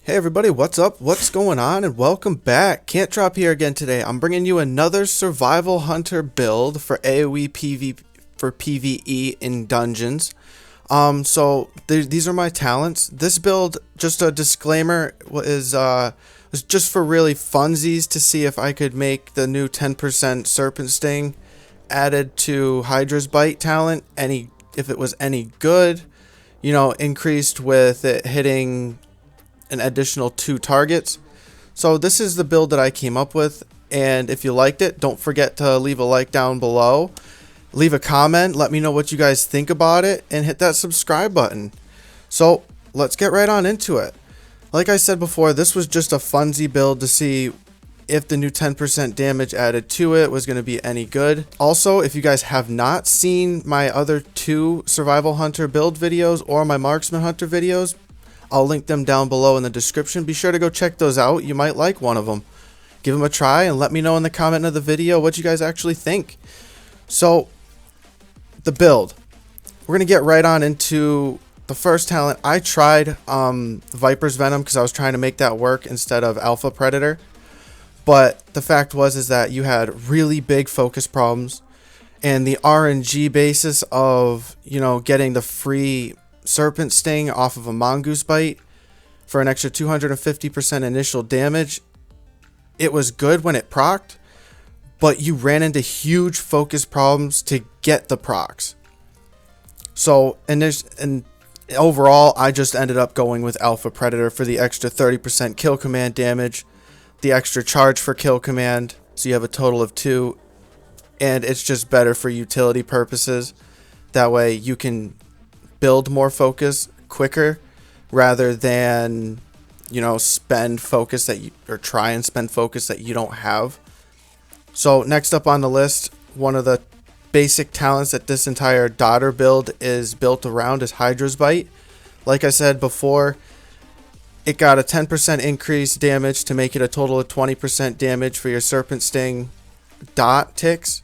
Hey everybody, what's up? What's going on? And welcome back. Can't Drop here again today. I'm bringing you another survival hunter build for AoE for PvE in dungeons. These are my talents. This build, just a disclaimer, was just for really funsies to see if I could make the new 10% Serpent Sting added to Hydra's Bite talent if it was any good. You know, increased with it hitting an additional 2 targets. So this is the build that I came up with, and if you liked it, don't forget to leave a like down below, leave a comment, let me know what you guys think about it, and hit that subscribe button. So let's get right on into it. Like I said before, this was just a funsy build to see if the new 10% damage added to it was going to be any good. Also, if you guys have not seen my other 2 survival hunter build videos or my marksman hunter videos, I'll link them down below in the description. Be sure to go check those out. You might like one of them. Give them a try and let me know in the comment of the video what you guys actually think. So, the build. We're going to get right on into the first talent. I tried Viper's Venom because I was trying to make that work instead of Alpha Predator. But the fact is that you had really big focus problems. And the RNG basis of, getting the free Serpent Sting off of a Mongoose Bite for an extra 250% initial damage, it was good when it procced, but you ran into huge focus problems to get the procs. So, and overall, I just ended up going with Alpha Predator for the extra 30% kill command damage, the extra charge for kill command, so you have a total of 2, and it's just better for utility purposes. That way you can build more focus quicker rather than spend focus try and spend focus that you don't have. So next up on the list, one of the basic talents that this entire daughter build is built around is Hydra's Bite. Like I said before, it got a 10% increase damage to make it a total of 20% damage for your Serpent Sting dot ticks,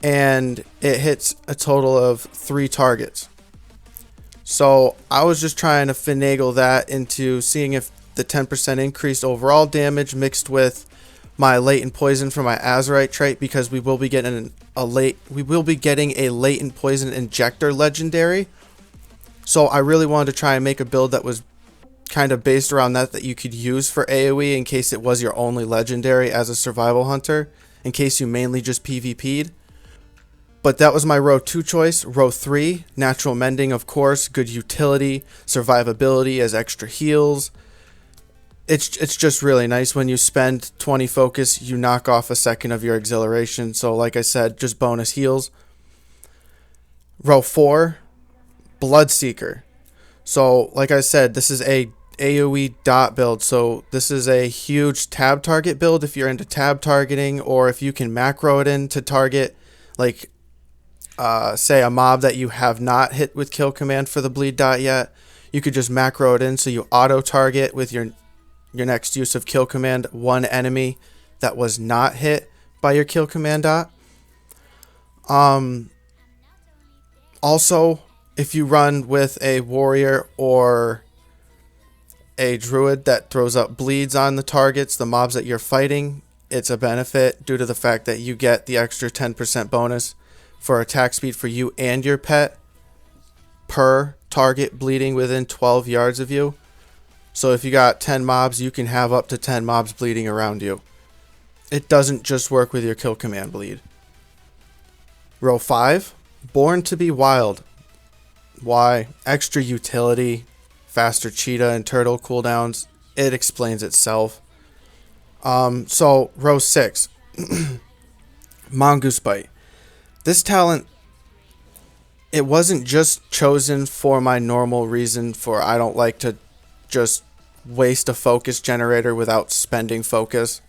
and it hits a total of 3 targets. So I was just trying to finagle that into seeing if the 10% increased overall damage mixed with my latent poison for my Azurite trait, because we will be getting a latent poison injector legendary. So I really wanted to try and make a build that was kind of based around that you could use for AoE in case it was your only legendary as a survival hunter, in case you mainly just PvP'd. But that was my row 2 choice. Row 3, natural mending, of course, good utility, survivability as extra heals. It's just really nice. When you spend 20 focus, you knock off a second of your exhilaration. So like I said, just bonus heals. Row 4, Bloodseeker. So like I said, this is a AoE dot build. So this is a huge tab target build if you're into tab targeting, or if you can macro it in to target like say a mob that you have not hit with kill command for the bleed dot yet. You could just macro it in so you auto target with your next use of kill command one enemy that was not hit by your kill command dot. Also, if you run with a warrior or a druid that throws up bleeds on the targets, the mobs that you're fighting, it's a benefit due to the fact that you get the extra 10% bonus for attack speed for you and your pet per target bleeding within 12 yards of you. So if you got 10 mobs, you can have up to 10 mobs bleeding around you. It doesn't just work with your kill command bleed. Row 5, Born to be Wild. Why? Extra utility, faster cheetah and turtle cooldowns. It explains itself. So row 6, Mongoose Bite. This talent, it wasn't just chosen for my normal reason for I don't like to just waste a focus generator without spending focus.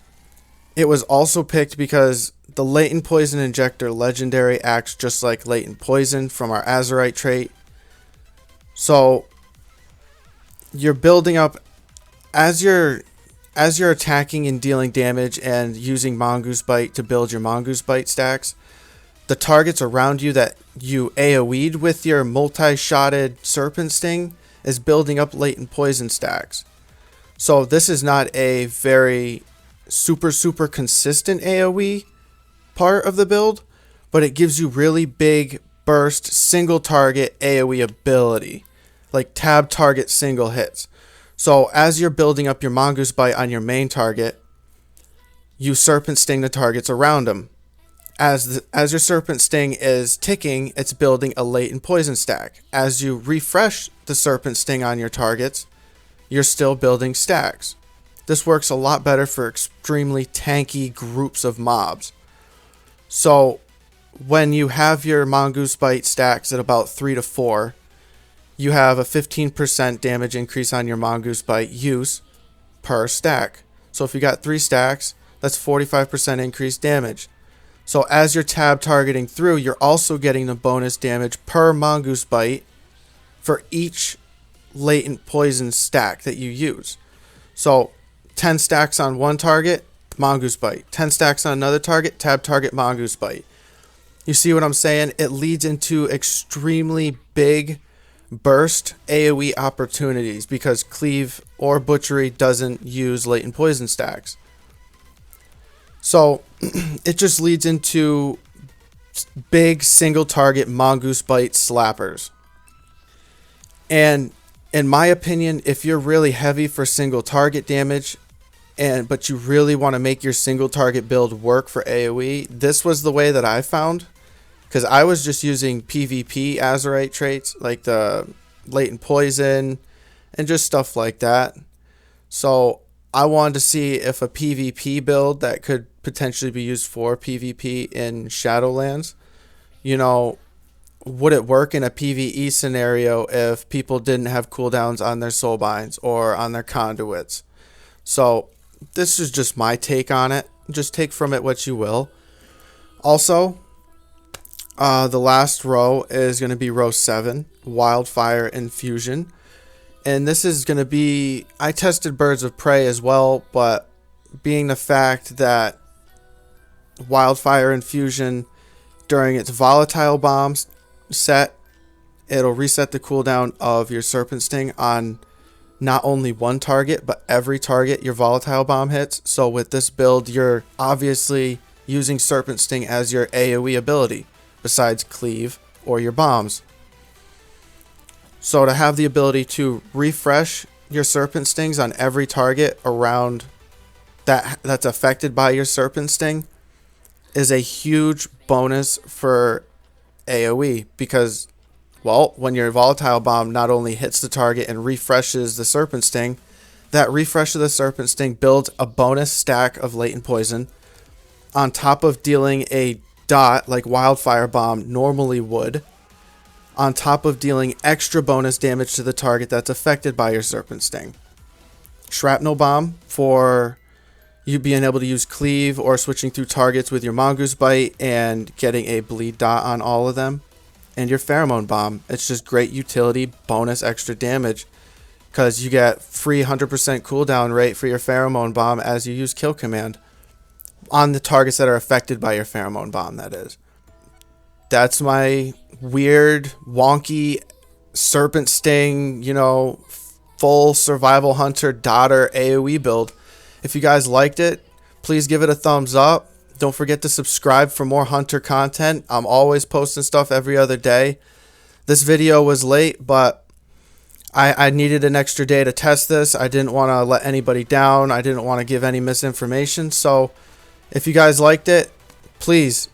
It was also picked because the latent poison injector legendary acts just like latent poison from our Azurite trait. So you're building up as you're attacking and dealing damage and using Mongoose Bite to build your Mongoose Bite stacks. The targets around you that you AoE'd with your multi-shotted Serpent Sting is building up latent poison stacks. So this is not a very super consistent AoE part of the build, but it gives you really big burst single target AoE ability, like tab target single hits. So as you're building up your Mongoose Bite on your main target, you Serpent Sting the targets around them. As your Serpent Sting is ticking, it's building a latent poison stack. As you refresh the Serpent Sting on your targets, you're still building stacks. This works a lot better for extremely tanky groups of mobs. So when you have your Mongoose Bite stacks at about 3 to 4, you have a 15% damage increase on your Mongoose Bite use per stack. So if you got 3 stacks, that's 45% increased damage. So as you're tab targeting through, you're also getting the bonus damage per Mongoose Bite for each latent poison stack that you use. So 10 stacks on one target, Mongoose Bite. 10 stacks on another target, tab target, Mongoose Bite. You see what I'm saying? It leads into extremely big burst AoE opportunities because Cleave or Butchery doesn't use latent poison stacks. So it just leads into big single target Mongoose Bite slappers. And in my opinion, if you're really heavy for single target damage, but you really want to make your single target build work for AoE, this was the way that I found. Because I was just using PvP Azurite traits, like the latent poison and just stuff like that. So I wanted to see if a PvP build that could potentially be used for PvP in Shadowlands, would it work in a PvE scenario if people didn't have cooldowns on their soulbinds or on their conduits. So this is just my take on it. Just take from it what you will. Also, the last row is going to be row 7, Wildfire Infusion. And this is going to be, I tested Birds of Prey as well, but being the fact that Wildfire Infusion, during its volatile bombs set, it'll reset the cooldown of your Serpent Sting on not only one target, but every target your volatile bomb hits. So with this build, you're obviously using Serpent Sting as your AoE ability, besides Cleave or your bombs. So to have the ability to refresh your Serpent Stings on every target around that's affected by your Serpent Sting is a huge bonus for AoE, because, well, when your volatile bomb not only hits the target and refreshes the Serpent Sting, that refresh of the Serpent Sting builds a bonus stack of latent poison on top of dealing a dot like Wildfire Bomb normally would, on top of dealing extra bonus damage to the target that's affected by your Serpent Sting. Shrapnel Bomb for you being able to use Cleave or switching through targets with your Mongoose Bite and getting a bleed dot on all of them. And your Pheromone Bomb. It's just great utility, bonus extra damage, because you get free 100% cooldown rate for your Pheromone Bomb as you use Kill Command on the targets that are affected by your Pheromone Bomb, that is. That's my weird, wonky Serpent Sting, full Survival Hunter Daughter AoE build. If you guys liked it, please give it a thumbs up. Don't forget to subscribe for more Hunter content. I'm always posting stuff every other day. This video was late, but I needed an extra day to test this. I didn't want to let anybody down. I didn't want to give any misinformation. So if you guys liked it, please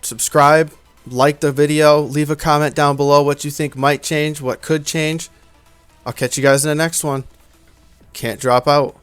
subscribe, like the video, leave a comment down below what you think might change, what could change. I'll catch you guys in the next one. Can't drop out.